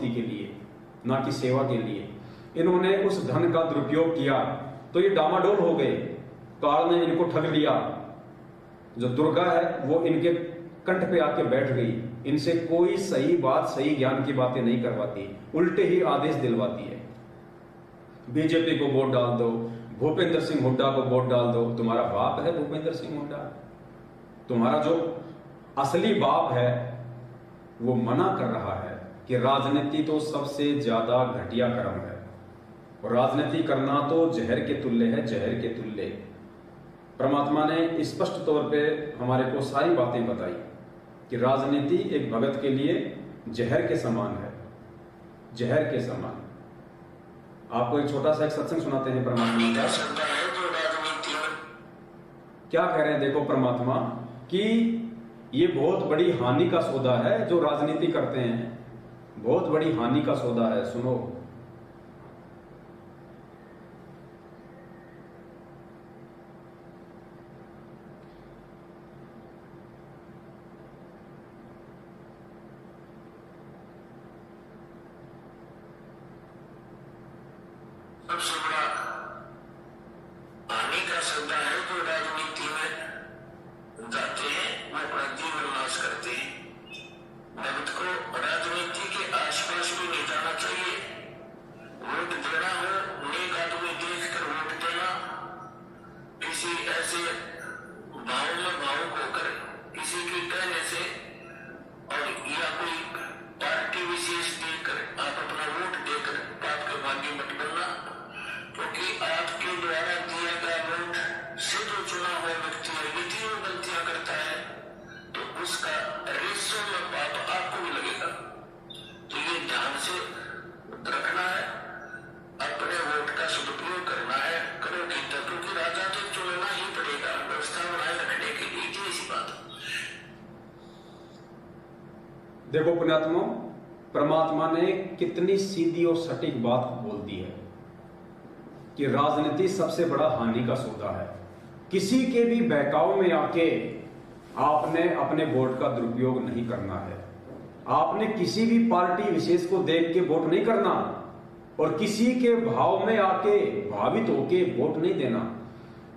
मस्ती के लिए, ना कि सेवा के लिए। इन्होंने उस धन का दुरुपयोग किया तो ये डामाडोल हो गए, काल ने इनको ठग लिया। जो दुर्गा है वो इनके कंठ पे आके बैठ गई, इनसे कोई सही बात, सही ज्ञान की बातें नहीं करवाती, उल्टे ही आदेश दिलवाती है। बीजेपी को वोट डाल दो, भूपेंद्र सिंह हुड्डा को वोट डाल दो। तुम्हारा बाप है भूपेंद्र सिंह हुड्डा? तुम्हारा जो असली बाप है वो मना कर रहा है कि राजनीति तो सबसे ज्यादा घटिया कर्म है, और राजनीति करना तो जहर के तुल्य है, जहर के तुल्य। परमात्मा ने स्पष्ट तौर पे हमारे को सारी बातें बताई कि राजनीति एक भगत के लिए जहर के समान है, जहर के समान। आपको एक छोटा सा एक सत्संग सुनाते हैं परमात्मा का। क्या कह रहे हैं देखो परमात्मा कि ये बहुत बड़ी हानि का सौदा है जो राजनीति करते हैं, बहुत बड़ी हानि का सौदा है। सुनो, सबसे बड़ा हानि का सौदा है जो राजनीति में जाते हैं, वो अपना जीवन नाश करते हैं। भक्त को राजनीति के आसपास भी नहीं जाना चाहिए। वोट देना हो, नेक आदमी देखकर वोट देना, किसी ऐसे भाव में भावुक होकर किसी के कहने से और या कोई पार्टी विशेष देकर आप अपना वोट देकर बात के भागी मत बनना, क्योंकि आपके द्वारा दिया गया वोट से जो चुना हुआ व्यक्ति विधि में गलतियां करता है तो उसका रेशो में पाप आपको भी लगेगा। तो ये ध्यान से रखना है, अपने वोट का सदुपयोग करना है, करो कि क्योंकि राजा तो चुनना ही पड़ेगा व्यवस्था बनाए रखने के लिए। ऐसी बात देखो पुण्यात्मा, परमात्मा ने कितनी सीधी और सटीक बात बोल दी है कि राजनीति सबसे बड़ा हानि का सौदा है। किसी के भी बहकाव में आके आपने अपने वोट का दुरुपयोग नहीं करना है। आपने किसी भी पार्टी विशेष को देख के वोट नहीं करना, और किसी के भाव में आके भावित होके वोट नहीं देना।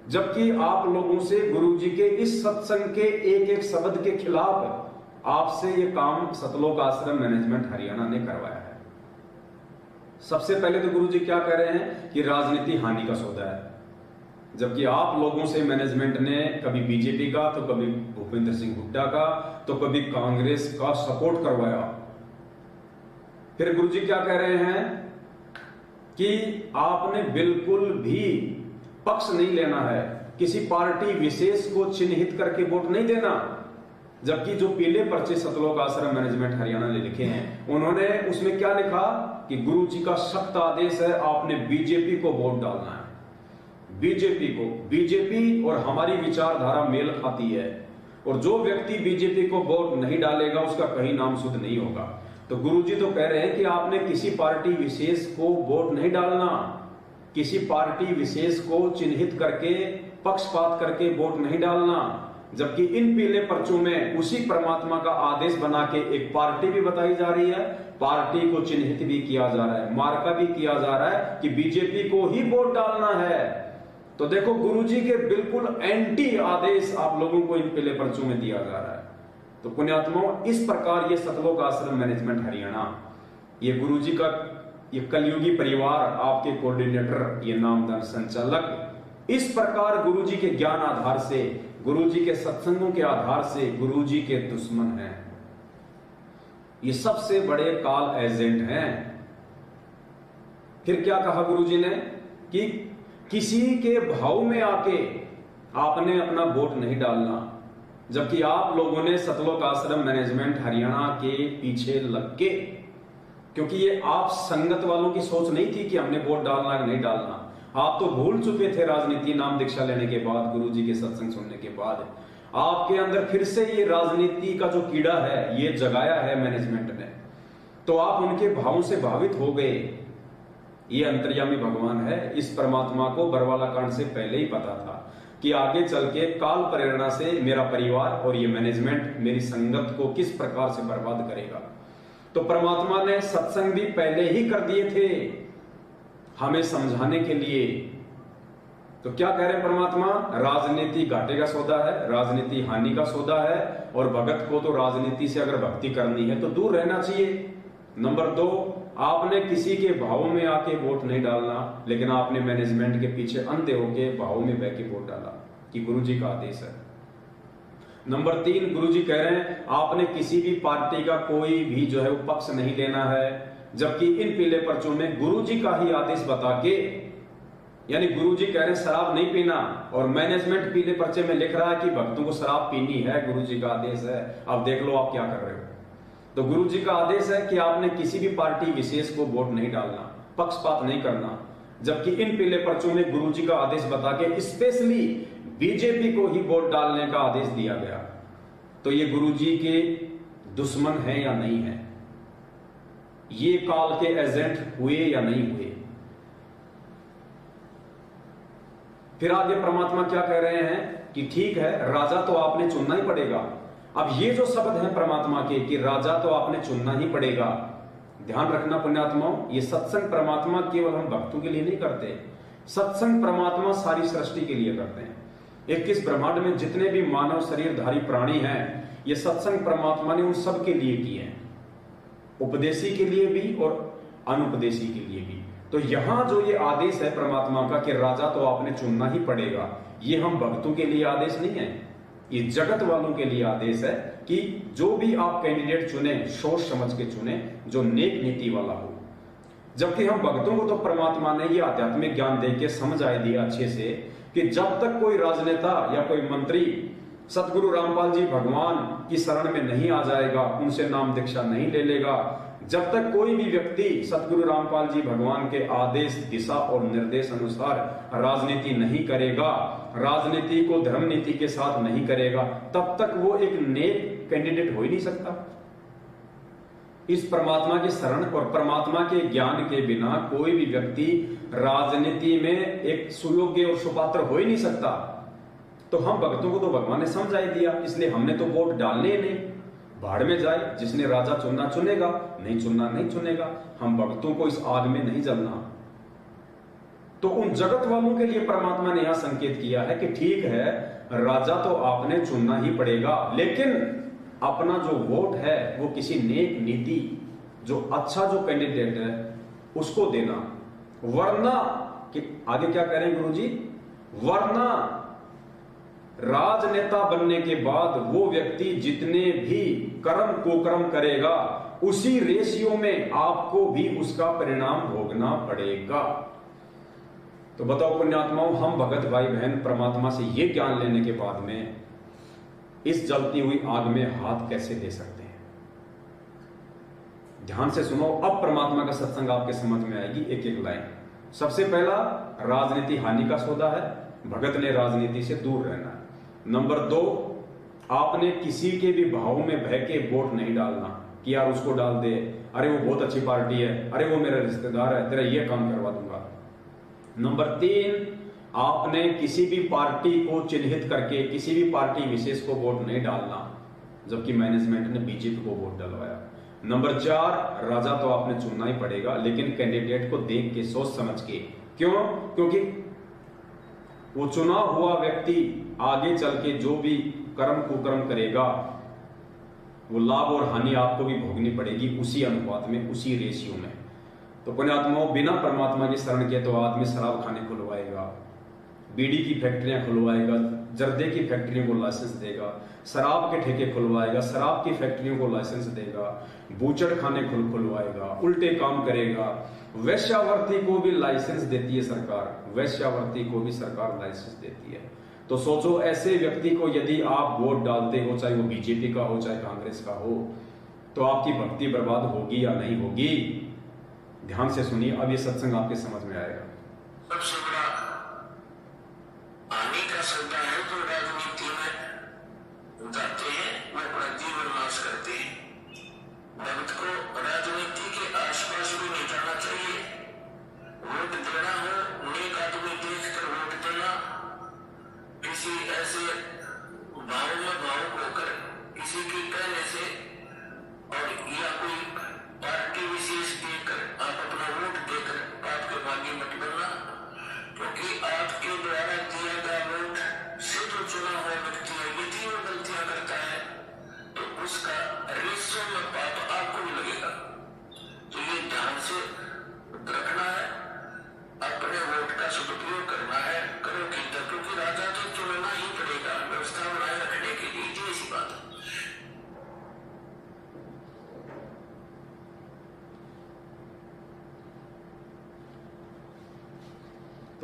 जबकि आप लोगों से गुरुजी के इस सत्संग के एक एक शब्द के खिलाफ आपसे ये काम सतलोक आश्रम मैनेजमेंट हरियाणा ने करवाया है। सबसे पहले तो गुरुजी क्या कह रहे हैं कि राजनीति हानि का सौदा है, जबकि आप लोगों से मैनेजमेंट ने कभी बीजेपी का, तो कभी भूपेंद्र सिंह हुड्डा का, तो कभी कांग्रेस का सपोर्ट करवाया। फिर गुरुजी क्या कह रहे हैं कि आपने बिल्कुल भी पक्ष नहीं लेना है, किसी पार्टी विशेष को चिन्हित करके वोट नहीं देना। जबकि जो पीले पर्चे सतलोक आश्रम मैनेजमेंट हरियाणा ने लिखे हैं, उन्होंने उसमें क्या लिखा कि गुरु जी का सख्त आदेश है, आपने बीजेपी को वोट डालना है। बीजेपी को, बीजेपी और हमारी विचारधारा मेल खाती है, और जो व्यक्ति बीजेपी को वोट नहीं डालेगा उसका कहीं नाम शुद्ध नहीं होगा। तो गुरुजी तो कह रहे हैं कि आपने किसी पार्टी विशेष को वोट नहीं डालना, किसी पार्टी विशेष को चिन्हित करके पक्षपात करके वोट नहीं डालना। जबकि इन पीले पर्चों में उसी परमात्मा का आदेश बना के एक पार्टी भी बताई जा रही है, पार्टी को चिन्हित भी किया जा रहा है, मार्का भी किया जा रहा है कि बीजेपी को ही वोट डालना है। तो देखो गुरुजी के बिल्कुल एंटी आदेश आप लोगों को इन पीले पर्चों में दिया जा रहा है। तो पुण्यात्माओं, इस प्रकार ये सतलोक आश्रम मैनेजमेंट हरियाणा, ये गुरुजी का ये कलयुगी परिवार, आपके कोऑर्डिनेटर, ये नामदार संचालक, इस प्रकार गुरुजी के ज्ञान आधार से, गुरुजी के सत्संगों के आधार से गुरुजी के दुश्मन हैं। ये सबसे बड़े काल एजेंट हैं। फिर क्या कहा गुरुजी ने कि किसी के भाव में आके आपने अपना वोट नहीं डालना। जबकि आप लोगों ने सतलोक आश्रम मैनेजमेंट हरियाणा के पीछे लग के, क्योंकि ये आप संगत वालों की सोच नहीं थी कि हमने वोट डालना है नहीं डालना, आप तो भूल चुके थे राजनीति नाम दीक्षा लेने के बाद, गुरुजी के सत्संग सुनने के बाद। आपके अंदर फिर से ये राजनीति का जो कीड़ा है ये जगाया है मैनेजमेंट ने, तो आप उनके भावों से भावित हो गए। ये अंतर्यामी भगवान है। इस परमात्मा को बरवाला कांड से पहले ही पता था कि आगे चल के काल प्रेरणा से मेरा परिवार और ये मैनेजमेंट मेरी संगत को किस प्रकार से बर्बाद करेगा। तो परमात्मा ने सत्संग भी पहले ही कर दिए थे हमें समझाने के लिए। तो क्या कह रहे हैं परमात्मा? राजनीति घाटे का सौदा है, राजनीति हानि का सौदा है, और भगत को तो राजनीति से अगर भक्ति करनी है तो दूर रहना चाहिए। नंबर 2, आपने किसी के भावों में आके वोट नहीं डालना, लेकिन आपने मैनेजमेंट के पीछे अंधे होके भावों में बह के वोट डाला कि गुरुजी का आदेश है। नंबर 3, गुरुजी कह रहे हैं आपने किसी भी पार्टी का कोई भी जो है वो पक्ष नहीं लेना है, जबकि इन पीले पर्चों में गुरुजी का ही आदेश बता के, यानी गुरुजी कह रहे हैं शराब नहीं पीना, और मैनेजमेंट पीले पर्चे में लिख रहा है कि भक्तों को शराब पीनी है, गुरुजी का आदेश है, अब देख लो आप क्या कर रहे हो। तो गुरुजी का आदेश है कि आपने किसी भी पार्टी विशेष को वोट नहीं डालना, पक्षपात नहीं करना, जबकि इन पीले पर्चों में गुरुजी का आदेश बता के स्पेशली बीजेपी को ही वोट डालने का आदेश दिया गया। तो ये गुरुजी के दुश्मन है या नहीं है? ये काल के एजेंट हुए या नहीं हुए? फिर आगे परमात्मा क्या कह रहे हैं कि ठीक है, राजा तो आपने चुनना ही पड़ेगा। अब ये जो शब्द है परमात्मा के कि राजा तो आपने चुनना ही पड़ेगा, ध्यान रखना पुण्यात्माओं, ये सत्संग परमात्मा केवल हम भक्तों के लिए नहीं करते, सत्संग परमात्मा सारी सृष्टि के लिए करते हैं। 21 ब्रह्मांड में जितने भी मानव शरीरधारी प्राणी हैं, ये सत्संग परमात्मा ने उन सब के लिए किए हैं, उपदेशी के लिए भी और अनुपदेशी के लिए भी। तो यहां जो ये आदेश है परमात्मा का कि राजा तो आपने चुनना ही पड़ेगा, ये हम भक्तों के लिए आदेश नहीं है, ये जगत वालों के लिए आदेश है कि जो भी आप कैंडिडेट चुने सोच समझ के चुने, जो नेक नीति वाला हो। जबकि हम भक्तों को तो परमात्मा ने ये आध्यात्मिक ज्ञान दे के समझाई दिया अच्छे से कि जब तक कोई राजनेता या कोई मंत्री सतगुरु रामपाल जी भगवान की शरण में नहीं आ जाएगा, उनसे नाम दीक्षा नहीं ले लेगा, जब तक कोई भी व्यक्ति सतगुरु रामपाल जी भगवान के आदेश दिशा और निर्देश अनुसार राजनीति नहीं करेगा, राजनीति को धर्म नीति के साथ नहीं करेगा, तब तक वो एक नेक कैंडिडेट हो ही नहीं सकता। इस परमात्मा की शरण और परमात्मा के ज्ञान के बिना कोई भी व्यक्ति राजनीति में एक सुयोग्य और सुपात्र हो ही नहीं सकता। तो हम भक्तों को तो भगवान ने समझाई दिया, इसलिए हमने तो वोट डालने ही नहीं, भाड़ में जाए, जिसने राजा चुनना चुनेगा, नहीं चुनना नहीं चुनेगा, हम भक्तों को इस आग में नहीं जलना। तो उन जगत वालों के लिए परमात्मा ने यह संकेत किया है कि ठीक है, राजा तो आपने चुनना ही पड़ेगा, लेकिन अपना जो वोट है वो किसी नेक नीति, जो अच्छा जो कैंडिडेट है उसको देना, वरना कि आगे क्या कह रहे हैं गुरुजी, वरना राजनेता बनने के बाद वो व्यक्ति जितने भी कर्म कुकर्म करेगा, उसी रेशियो में आपको भी उसका परिणाम भोगना पड़ेगा। तो बताओ पुण्यात्माओं, हम भगत भाई बहन परमात्मा से ये ज्ञान लेने के बाद में इस जलती हुई आग में हाथ कैसे दे सकते हैं? ध्यान से सुनो, अब परमात्मा का सत्संग आपके समझ में आएगी एक एक लाइन। सबसे पहला, राजनीति हानि का सौदा है, भगत ने राजनीति से दूर रहना है। नंबर 2, आपने किसी के भी भाव में बह के वोट नहीं डालना कि यार उसको डाल दे, अरे वो बहुत अच्छी पार्टी है, अरे वो मेरा रिश्तेदार है, तेरा ये काम करवा दूंगा। नंबर 3, आपने किसी भी पार्टी को चिन्हित करके किसी भी पार्टी विशेष को वोट नहीं डालना, जबकि मैनेजमेंट ने बीजेपी को वोट डलवाया। नंबर 4, राजा तो आपने चुनना ही पड़ेगा, लेकिन कैंडिडेट को देख के सोच समझ के। क्यों? क्योंकि वो चुना हुआ व्यक्ति आगे चल के जो भी कर्म कुकर्म करेगा, वो लाभ और हानि आपको भी भोगनी पड़ेगी उसी अनुपात में, उसी रेशियो में। तो पुण्यात्माओं, बिना परमात्मा की शरण के तो आदमी शराब खाने खुलवाएगा, बीड़ी की फैक्ट्रियां खुलवाएगा, जर्दे की फैक्ट्रियों को लाइसेंस देगा, शराब के ठेके खुलवाएगा, शराब की फैक्ट्रियों को लाइसेंस देगा, बूचड़ खाने खुलवाएगा, उल्टे काम करेगा। वैश्यावर्ती को भी लाइसेंस देती है सरकार, वैश्यावर्ती को भी सरकार लाइसेंस देती है। तो सोचो, ऐसे व्यक्ति को यदि आप वोट डालते हो, चाहे वो बीजेपी का हो चाहे कांग्रेस का हो, तो आपकी भक्ति बर्बाद होगी या नहीं होगी? ध्यान से सुनिए, अब ये सत्संग आपके समझ में आएगा। सबसे बड़ा आने का सौदा है जो राजनीति में जाते हैं, वो अपना जीवन नाश करते हैं। भक्त को राजनीति के आसपास भी नहीं जाना चाहिए। वोट देना हो, नेक आदमी देख कर वोट देना, किसी ऐसे भाव में भावुक होकर किसी के कहने से और या कोई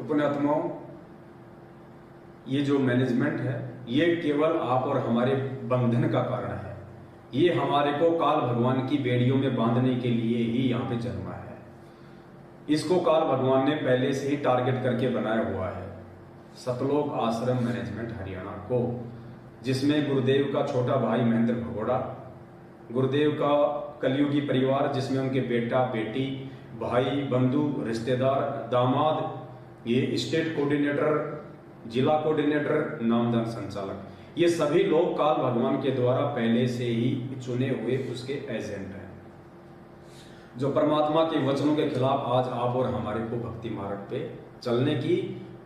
तो पुण्यात्माओं, ये जो मैनेजमेंट है ये केवल आप और हमारे बंधन का कारण है। ये हमारे को काल भगवान की बेड़ियों में बांधने के लिए ही यहाँ पे जन्मा है। इसको काल भगवान ने पहले से ही टारगेट करके बनाया हुआ है। सतलोक आश्रम मैनेजमेंट हरियाणा को, जिसमें गुरुदेव का छोटा भाई महेंद्र भगोड़ा, गुरुदेव का कलयुगी परिवार जिसमें उनके बेटा बेटी, भाई, बंधु, रिश्तेदार, दामाद, ये स्टेट कोऑर्डिनेटर, जिला कोऑर्डिनेटर, नामदान संचालक, ये सभी लोग काल भगवान के द्वारा पहले से ही चुने हुए उसके एजेंट हैं, जो परमात्मा के वचनों के खिलाफ आज आप और हमारे को भक्ति मार्ग पे चलने की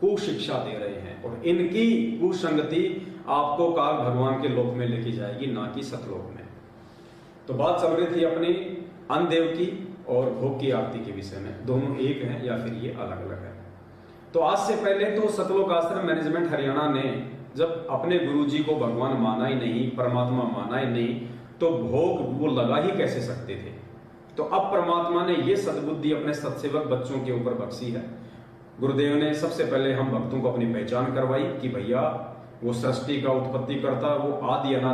कुशिक्षा दे रहे हैं। और इनकी कुसंगति आपको काल भगवान के लोक में लेके जाएगी, ना कि सतलोक में। तो बात चल रही थी अपनी अन्नदेव की और भोग की आरती के विषय में। दोनों एक हैं या फिर ये अलग अलग है? तो आज से पहले तो सतलोक आश्रम मैनेजमेंट हरियाणा ने जब अपने गुरुजी को भगवान माना ही नहीं, परमात्मा माना ही नहीं, तो भोग वो लगा ही कैसे सकते थे? तो अब परमात्मा ने ये सद्बुद्धि अपने सत्सेवक बच्चों के ऊपर बख्शी है। गुरुदेव ने सबसे पहले हम भक्तों को अपनी पहचान करवाई कि भैया वो सृष्टि का उत्पत्ति करता, वो आदि अनादि